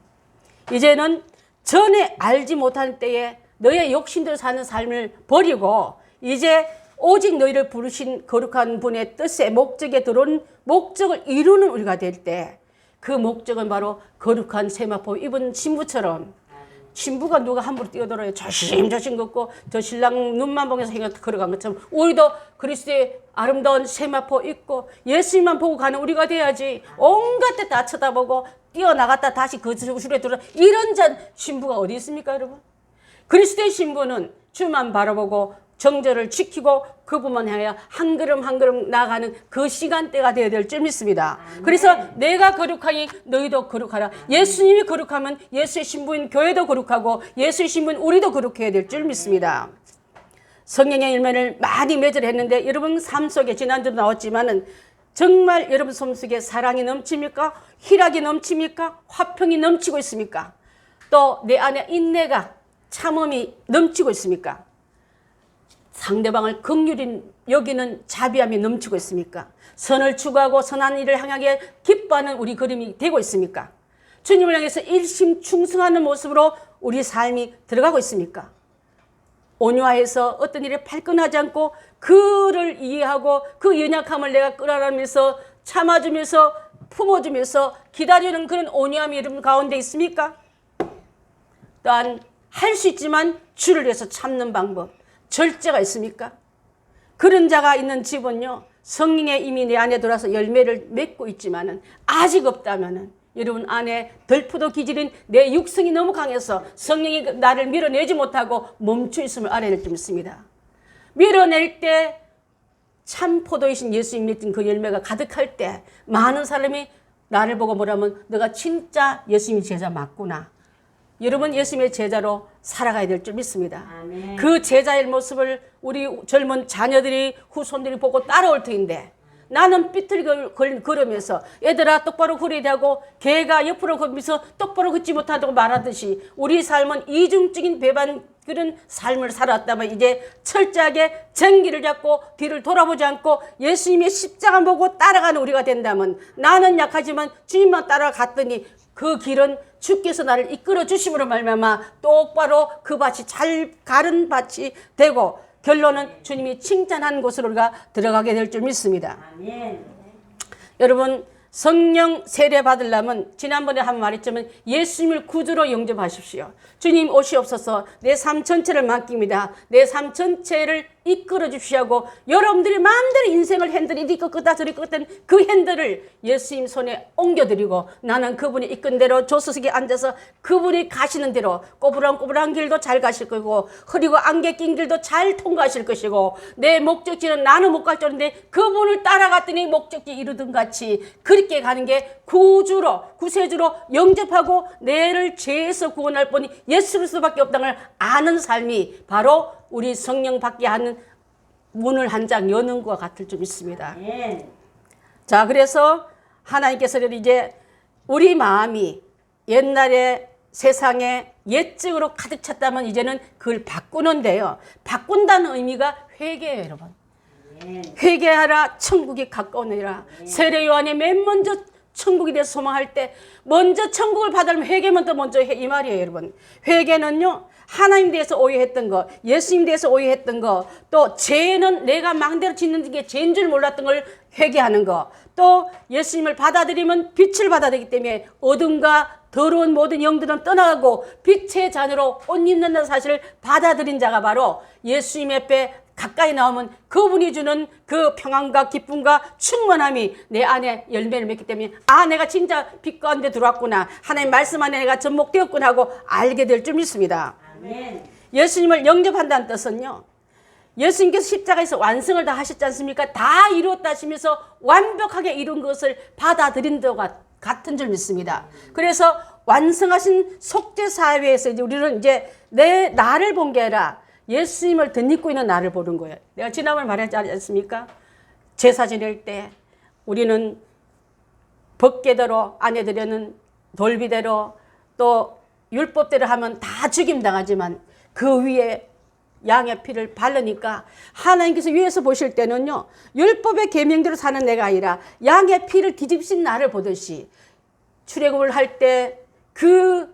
Speaker 1: 이제는 전에 알지 못할 때에 너의 욕심대로 사는 삶을 버리고 이제 오직 너희를 부르신 거룩한 분의 뜻에 목적에 들어온 목적을 이루는 우리가 될 때 그 목적은 바로 거룩한 세마포 입은 신부처럼 신부가 누가 함부로 뛰어들어요. 조심조심 걷고 저 신랑 눈만 보면서 걸어간 것처럼 우리도 그리스도의 아름다운 세마포 입고 예수님만 보고 가는 우리가 돼야지 온갖 데 다 쳐다보고 뛰어나갔다 다시 그 주술에 들어 이런 신부가 어디 있습니까 여러분? 그리스도의 신부는 주만 바라보고 정절을 지키고 그분만 해야 한 걸음 한 걸음 나아가는 그 시간대가 되어야 될 줄 믿습니다. 그래서 내가 거룩하니 너희도 거룩하라. 예수님이 거룩하면 예수의 신부인 교회도 거룩하고 예수의 신부인 우리도 거룩해야 될 줄 믿습니다. 성령의 열매를 많이 맺으려 했는데 여러분 삶 속에 지난주도 나왔지만은 정말 여러분 삶 속에 사랑이 넘칩니까? 희락이 넘칩니까? 화평이 넘치고 있습니까? 또 내 안에 인내가 참음이 넘치고 있습니까? 상대방을 긍휼히 여기는 자비함이 넘치고 있습니까? 선을 추구하고 선한 일을 향하게 기뻐하는 우리 걸음이 되고 있습니까? 주님을 향해서 일심충성하는 모습으로 우리 삶이 들어가고 있습니까? 온유화해서 어떤 일에 발끈하지 않고 그를 이해하고 그 연약함을 내가 끌어안으면서 참아주면서 품어주면서 기다리는 그런 온유함이 여러분 가운데 있습니까? 또한 할 수 있지만 주를 위해서 참는 방법, 절제가 있습니까? 그런 자가 있는 집은요, 성령의 이미 내 안에 들어와서 열매를 맺고 있지만은 아직 없다면은 여러분 안에 덜프도 기질인 내 육성이 너무 강해서 성령이 나를 밀어내지 못하고 멈춰 있음을 알아야 될 줄 믿습니다. 밀어낼 때 참 포도이신 예수님 맺은 그 열매가 가득할 때 많은 사람이 나를 보고 뭐라면 너가 진짜 예수님의 제자 맞구나. 여러분 예수님의 제자로 살아가야 될 줄 믿습니다.
Speaker 2: 아멘.
Speaker 1: 그 제자의 모습을 우리 젊은 자녀들이 후손들이 보고 따라올 터인데 나는 삐뚤게 걸으면서 얘들아 똑바로 걸어야 되고 개가 옆으로 걸으면서 똑바로 걷지 못하다고 말하듯이 우리 삶은 이중적인 배반 그런 삶을 살았다면 이제 철저하게 정기를 잡고 뒤를 돌아보지 않고 예수님의 십자가 보고 따라가는 우리가 된다면 나는 약하지만 주님만 따라갔더니 그 길은 주께서 나를 이끌어 주심으로 말미암아 똑바로 그 밭이 잘 가른 밭이 되고 결론은 주님이 칭찬하는 곳으로 우리가 들어가게 될 줄 믿습니다.
Speaker 2: 아멘.
Speaker 1: 여러분 성령 세례 받으려면 지난번에 한 번 말했지만 예수님을 구주로 영접하십시오. 주님 오시옵소서 내 삶 전체를 맡깁니다. 내 삶 전체를 이끌어 주시고 여러분들이 마음대로 인생을 핸들이 이리 끄다 저리 끄던 그 핸들을 예수님 손에 옮겨드리고 나는 그분이 이끈 대로 조수석에 앉아서 그분이 가시는 대로 꼬부랑꼬부랑 길도 잘 가실 거고 흐리고 안개 낀 길도 잘 통과하실 것이고 내 목적지는 나는 못 갈 줄 알았는데 그분을 따라갔더니 목적지 이루던 같이 그렇게 가는 게 구주로 구세주로 영접하고 내를 죄에서 구원할 분이 예수 그리스도밖에 없다는 걸 아는 삶이 바로 우리 성령 받게 하는 문을 한 장 여는 것과 같을 줄 믿습니다.
Speaker 2: 아멘.
Speaker 1: 자, 그래서 하나님께서 이제 우리 마음이 옛날에 세상에 옛적으로 가득 찼다면 이제는 그걸 바꾸는데요. 바꾼다는 의미가 회개예요, 여러분. 회개하라 천국이 가까우니라. 세례 요한이 맨 먼저 천국에 대해서 소망할 때 먼저 천국을 받으려면 회개만 더 먼저 해 이 말이에요, 여러분. 회개는요. 하나님 대해서 오해했던 거, 예수님 대해서 오해했던 거, 또 죄는 내가 망대로 짓는 게 죄인 줄 몰랐던 걸 회개하는 거, 또 예수님을 받아들이면 빛을 받아들이기 때문에 어둠과 더러운 모든 영들은 떠나가고 빛의 자녀로 옷 입는다는 사실을 받아들인 자가 바로 예수님 앞에 가까이 나오면 그분이 주는 그 평안과 기쁨과 충만함이 내 안에 열매를 맺기 때문에 아 내가 진짜 빛 가운데 들어왔구나. 하나님 말씀 안에 내가 접목되었구나 하고 알게 될 줄 믿습니다.
Speaker 2: 아멘.
Speaker 1: 예수님을 영접한다는 뜻은요. 예수님께서 십자가에서 완성을 다 하셨지 않습니까? 다 이루었다 하시면서 완벽하게 이룬 것을 받아들인 것과 같은 줄 믿습니다. 그래서 완성하신 속죄사회에서 이제 우리는 이제 나를 본 게 아니라 예수님을 덧입고 있는 나를 보는 거예요. 내가 지난번에 말했지 않습니까? 제사 지낼 때 우리는 법궤대로 아내들에는 돌비대로 또 율법대로 하면 다 죽임당하지만 그 위에 양의 피를 바르니까 하나님께서 위에서 보실 때는요. 율법의 계명대로 사는 내가 아니라 양의 피를 뒤집신 나를 보듯이 출애굽을 할 때 그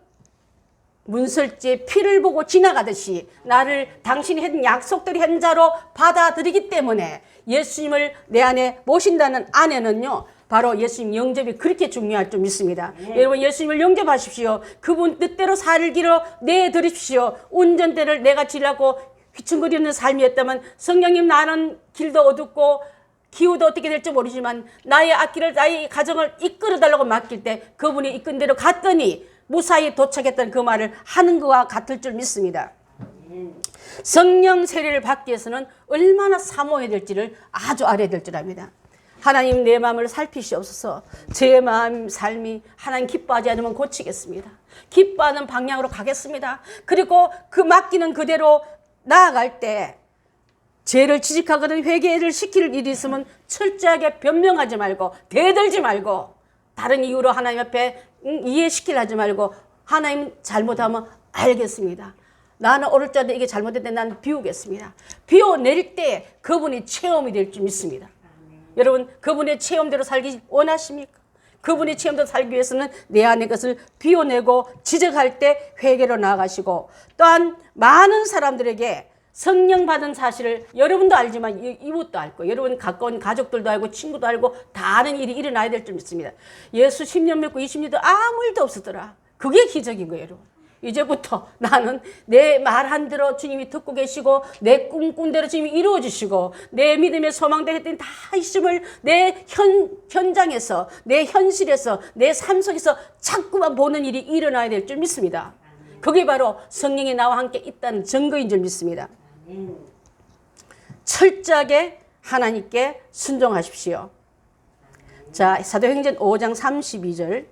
Speaker 1: 문설지에 피를 보고 지나가듯이 나를 당신이 한 약속대로 한 자로 받아들이기 때문에 예수님을 내 안에 모신다는 안에는요. 바로 예수님 영접이 그렇게 중요할 줄 믿습니다. 여러분 예수님을 영접하십시오. 그분 뜻대로 살기로 내드립시오. 운전대를 내가 지라고 휘청거리는 삶이었다면 성령님 나는 길도 어둡고 기후도 어떻게 될지 모르지만 나의 앞길을 나의 가정을 이끌어달라고 맡길 때 그분이 이끈 대로 갔더니 무사히 도착했다는 그 말을 하는 것과 같을 줄 믿습니다. 성령 세례를 받기 위해서는 얼마나 사모해야 될지를 아주 알아야 될 줄 압니다. 하나님 내 마음을 살피시옵소서. 제 마음 삶이 하나님 기뻐하지 않으면 고치겠습니다. 기뻐하는 방향으로 가겠습니다. 그리고 그 맡기는 그대로 나아갈 때 죄를 지적하거든 회개를 시킬 일이 있으면 철저하게 변명하지 말고 대들지 말고 다른 이유로 하나님 앞에 이해시키려 하지 말고 하나님 잘못하면 알겠습니다. 나는 어릴 적에 이게 잘못했는데 나는 비우겠습니다. 비워낼 때 그분이 체험이 될 줄 믿습니다. 여러분 그분의 체험대로 살기 원하십니까? 그분의 체험대로 살기 위해서는 내 안의 것을 비워내고 지적할 때 회개로 나아가시고 또한 많은 사람들에게 성령 받은 사실을 여러분도 알지만 이웃도 알고 여러분 가까운 가족들도 알고 친구도 알고 다 아는 일이 일어나야 될 줄 믿습니다. 예수 10년 믿고 20년도 아무 일도 없었더라. 그게 기적인 거예요, 여러분. 이제부터 나는 내 말 한 대로 주님이 듣고 계시고 내 꿈꾼 대로 주님이 이루어 주시고 내 믿음의 소망대로 했더니 다 있음을 내 현장에서 내 현실에서 내 삶 속에서 자꾸만 보는 일이 일어나야 될 줄 믿습니다. 그게 바로 성령이 나와 함께 있다는 증거인 줄 믿습니다. 철저하게 하나님께 순종하십시오. 자, 사도행전 5장 32절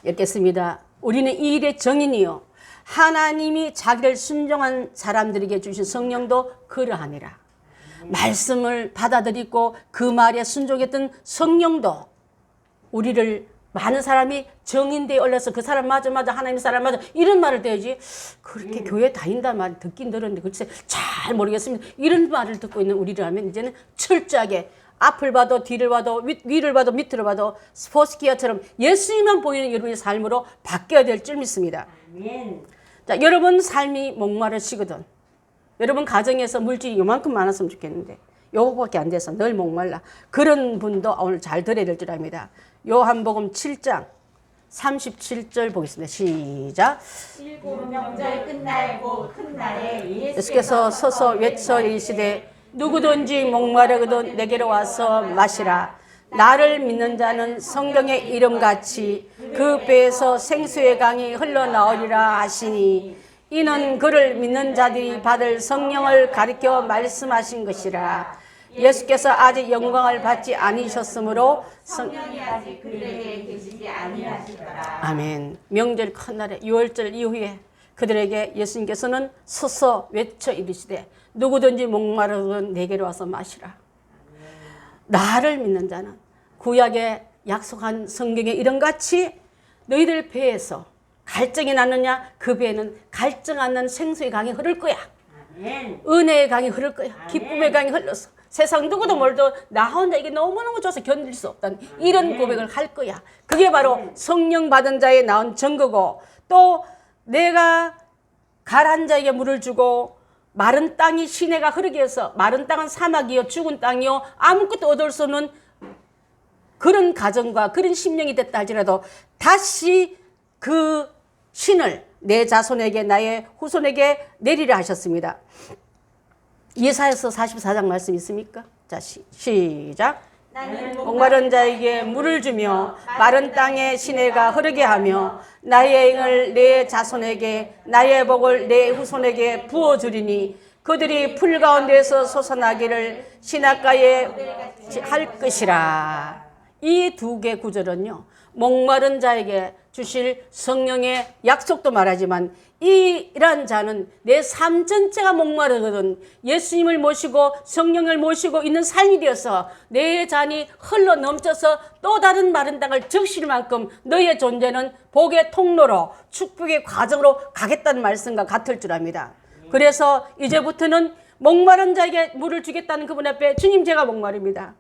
Speaker 1: 읽겠습니다. 우리는 이 일의 정인이요 하나님이 자기를 순종한 사람들에게 주신 성령도 그러하니라. 말씀을 받아들이고 그 말에 순종했던 성령도 우리를 많은 사람이 정인대에 올라서 그 사람 맞아 하나님 사람 맞아 이런 말을 대야지 그렇게 교회 다닌다는 말 듣긴 들었는데 글쎄 잘 모르겠습니다. 이런 말을 듣고 있는 우리라면 이제는 철저하게 앞을 봐도 뒤를 봐도 위를 봐도 밑으로 봐도 스포츠기어처럼 예수님만 보이는 여러분의 삶으로 바뀌어야 될 줄 믿습니다.
Speaker 2: 아멘.
Speaker 1: 자, 여러분 삶이 목마르시거든. 여러분 가정에서 물질이 요만큼 많았으면 좋겠는데 요거밖에 안 돼서 늘 목말라. 그런 분도 오늘 잘 들어야 될 줄 압니다. 요한복음 7장 37절 보겠습니다. 시작.
Speaker 2: 일곱 명절 끝날고 큰 날에
Speaker 1: 예수께서 서서 외쳐 이르시되 누구든지 목마르거든 내게로 와서 마시라. 나를 믿는 자는 성경의 이름같이 그 배에서 생수의 강이 흘러나오리라 하시니 이는 그를 믿는 자들이 받을 성령을 가리켜 말씀하신 것이라. 예수께서 아직 영광을 받지 아니셨으므로
Speaker 2: 성령이 아직 그들에게 계시지 아니하시더라.
Speaker 1: 아멘. 명절 큰날에 6월절 이후에 그들에게 예수님께서는 서서 외쳐 이르시되 누구든지 목마르거든 내게로 와서 마시라. 나를 믿는 자는 구약에 약속한 성경의 이름같이 너희들 배에서 갈증이 나느냐 그 배에는 갈증 않는 생수의 강이 흐를 거야.
Speaker 2: 아멘.
Speaker 1: 은혜의 강이 흐를 거야. 기쁨의 강이 흘러서 세상 누구도 몰라도 나 혼자 이게 너무너무 좋아서 견딜 수 없다는 이런 고백을 할 거야. 그게 바로 성령 받은 자에 나온 증거고 또 내가 가란 자에게 물을 주고 마른 땅이 시내가 흐르게 해서 마른 땅은 사막이요 죽은 땅이요 아무것도 얻을 수 없는 그런 가정과 그런 심령이 됐다 할지라도 다시 그 신을 내 자손에게 나의 후손에게 내리라 하셨습니다. 예사야서 44장 말씀 있습니까? 자, 시작.
Speaker 2: 나는
Speaker 1: 목마른 자에게 물을 주며 마른 땅에 시내가 흐르게 하며 나의 행을 내 자손에게 나의 복을 내 후손에게 부어주리니 그들이 풀 가운데서 솟아나기를 신학가에 할 것이라. 이 두 개 구절은요 목마른 자에게 주실 성령의 약속도 말하지만 이런 자는 내 삶 전체가 목마르거든 예수님을 모시고 성령을 모시고 있는 삶이 되어서 내 잔이 흘러 넘쳐서 또 다른 마른 땅을 적실 만큼 너의 존재는 복의 통로로 축복의 과정으로 가겠다는 말씀과 같을 줄 압니다. 그래서 이제부터는 목마른 자에게 물을 주겠다는 그분 앞에 주님 제가 목마릅니다.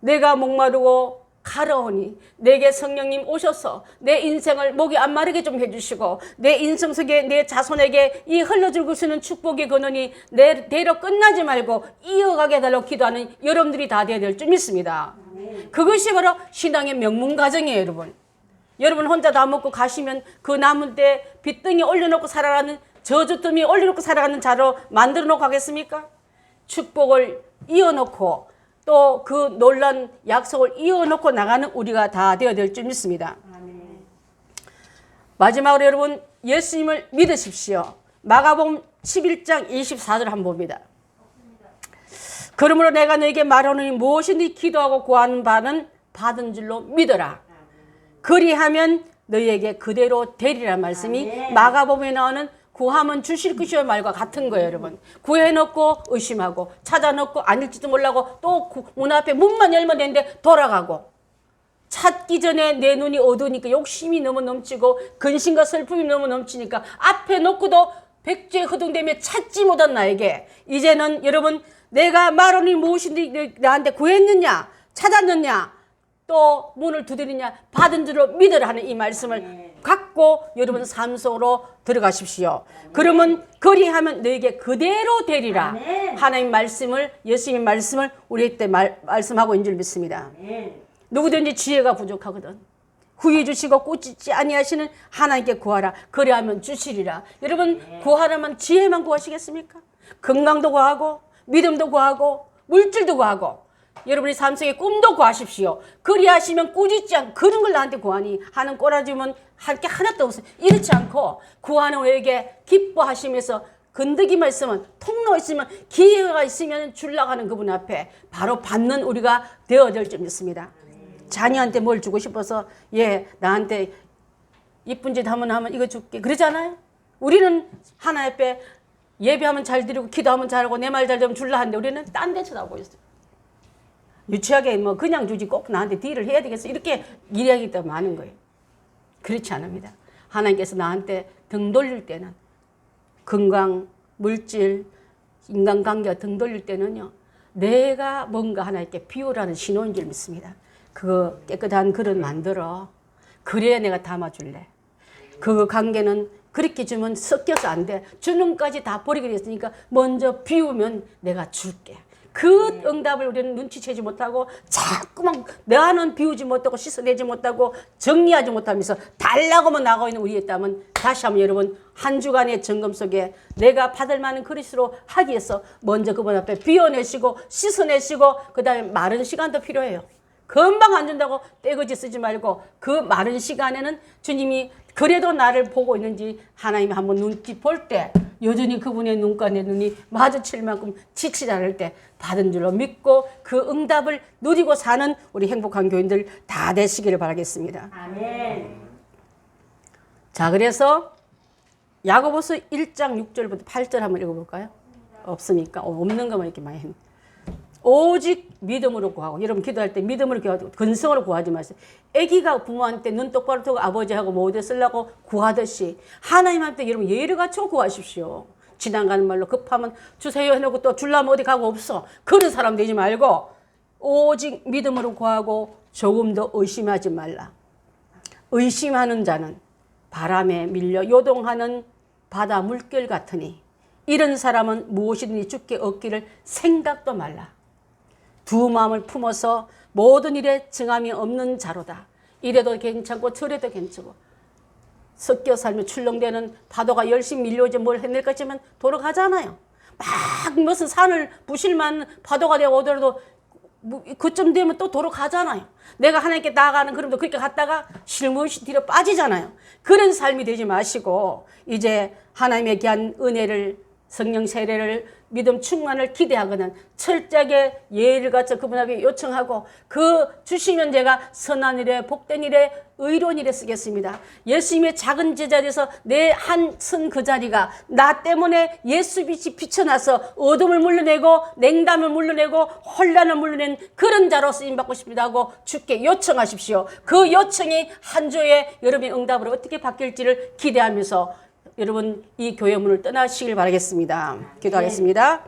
Speaker 1: 내가 목마르고 가라오니 내게 성령님 오셔서 내 인생을 목이 안 마르게 좀 해주시고 내 인생 속에 내 자손에게 이 흘러들고 있는 축복의 근원이 내대로 끝나지 말고 이어가게 해달라고 기도하는 여러분들이 다 되어야 될 줄 믿습니다. 그것이 바로 신앙의 명문 과정이에요. 여러분. 여러분 혼자 다 먹고 가시면 그 남은 때 빚덩이 올려놓고 살아가는 저주더미 올려놓고 살아가는 자로 만들어 놓고 가겠습니까? 축복을 이어놓고 또 그 놀란 약속을 이어놓고 나가는 우리가 다 되어야 될 줄 믿습니다.
Speaker 2: 아멘.
Speaker 1: 마지막으로 여러분 예수님을 믿으십시오. 마가복음 11장 24절 한번 봅니다. 그러므로 내가 너에게 말하노니 무엇이든지 기도하고 구하는 바는 받은 줄로 믿어라. 그리하면 너희에게 그대로 되리라 말씀이 마가복음에 나오는 구하면 주실 것이요 말과 같은 거예요, 여러분. 구해놓고 의심하고 찾아놓고 아닐지도 몰라고 또 문 앞에 문만 열면 되는데 돌아가고 찾기 전에 내 눈이 어두우니까 욕심이 너무 넘치고 근심과 슬픔이 너무 넘치니까 앞에 놓고도 백죄 허둥대며 찾지 못한 나에게 이제는 여러분 내가 말하니 무엇인지 나한테 구했느냐 찾았느냐 또 문을 두드리냐 받은 줄로 믿으라 하는 이 말씀을 갖고 여러분 삶 속으로 들어가십시오. 그러면 그리하면 너에게 그대로 되리라. 하나님 말씀을 예수님의 말씀을 우리에게 말씀하고 있는 줄 믿습니다. 누구든지 지혜가 부족하거든 후히 주시고 꾸짖지 아니하시는 하나님께 구하라. 그리하면 주시리라. 여러분 구하라면 지혜만 구하시겠습니까? 건강도 구하고 믿음도 구하고 물질도 구하고 여러분의 삶 속에 꿈도 구하십시오. 그리하시면 꾸짖지 않고 그런 걸 나한테 구하니 하는 꼬라지면 할 게 하나도 없어요. 이렇지 않고 구하는 우리에게 기뻐하시면서 건더기만 있으면 통로 있으면 기회가 있으면 주려고 하는 그분 앞에 바로 받는 우리가 되어야 될 줄 믿습니다. 자녀한테 뭘 주고 싶어서 나한테 이쁜 짓 하면 이거 줄게 그러잖아요. 우리는 하나님 앞에 예배하면 잘 드리고 기도하면 잘하고 내 말 잘 들으면 줄라 하는데 우리는 딴 데 쳐다보고 있어요. 유치하게 뭐 그냥 주지 꼭 나한테 딜을 해야 되겠어 이렇게 이야기가 더 많은 거예요. 그렇지 않습니다. 하나님께서 나한테 등 돌릴 때는 건강, 물질, 인간관계가 등 돌릴 때는요. 내가 뭔가 하나님께 비우라는 신호인 줄 믿습니다. 그 깨끗한 그릇 만들어. 그래야 내가 담아줄래. 그 관계는 그렇게 주면 섞여서 안 돼. 주는까지 다 버리게 됐으니까 먼저 비우면 내가 줄게. 그 응답을 우리는 눈치채지 못하고 자꾸만 나는 비우지 못하고 씻어내지 못하고 정리하지 못하면서 달라고만 나가고 있는 우리에 있다면 다시 한번 여러분 한 주간의 점검 속에 내가 받을 만한 그릇으로 하기 위해서 먼저 그분 앞에 비워내시고 씻어내시고 그 다음에 마른 시간도 필요해요. 금방 안 준다고 떼거지 쓰지 말고 그 마른 시간에는 주님이 그래도 나를 보고 있는지 하나님이 한번 눈치 볼 때 여전히 그분의 눈과 내 눈이 마주칠 만큼 지치지 않을 때 받은 줄로 믿고 그 응답을 누리고 사는 우리 행복한 교인들 다 되시기를 바라겠습니다.
Speaker 2: 아멘.
Speaker 1: 자, 그래서 야고보서 1장 6절부터 8절 한번 읽어볼까요? 없습니까? 없는 것만 이렇게 많이 했는데. 오직 믿음으로 구하고 여러분 기도할 때 믿음으로 구하고 근성으로 구하지 마세요. 아기가 부모한테 눈 똑바로 뜨고 아버지하고 모두 쓰려고 구하듯이 하나님한테 여러분 예를 갖추고 구하십시오. 지나가는 말로 급하면 주세요 해놓고 또 줄라면 어디 가고 없어. 그런 사람 되지 말고 오직 믿음으로 구하고 조금도 의심하지 말라. 의심하는 자는 바람에 밀려 요동하는 바다 물결 같으니 이런 사람은 무엇이든지 주께 얻기를 생각도 말라. 두 마음을 품어서 모든 일에 정함이 없는 자로다. 이래도 괜찮고 저래도 괜찮고 섞여 살며 출렁대는 파도가 열심히 밀려오지 뭘 해낼 것이면 돌아가잖아요. 막 무슨 산을 부실만 파도가 되어 오더라도 그쯤 되면 또 돌아가잖아요. 내가 하나님께 나아가는 그럼도 그렇게 갔다가 실무시 뒤로 빠지잖아요. 그런 삶이 되지 마시고 이제 하나님의 귀한 은혜를 성령 세례를 믿음 충만을 기대하거든 철저하게 예를 갖춰 그분에게 요청하고 그 주시면 제가 선한 일에 복된 일에 의로운 일에 쓰겠습니다. 예수님의 작은 제자리에서 내 한 선 그 자리가 나 때문에 예수빛이 비춰나서 어둠을 물러내고 냉담을 물러내고 혼란을 물러낸 그런 자로 쓰임받고 싶습니다 하고 주께 요청하십시오. 그 요청이 한 주에 여러분의 응답으로 어떻게 바뀔지를 기대하면서 여러분 이 교회 문을 떠나시길 바라겠습니다. 기도하겠습니다.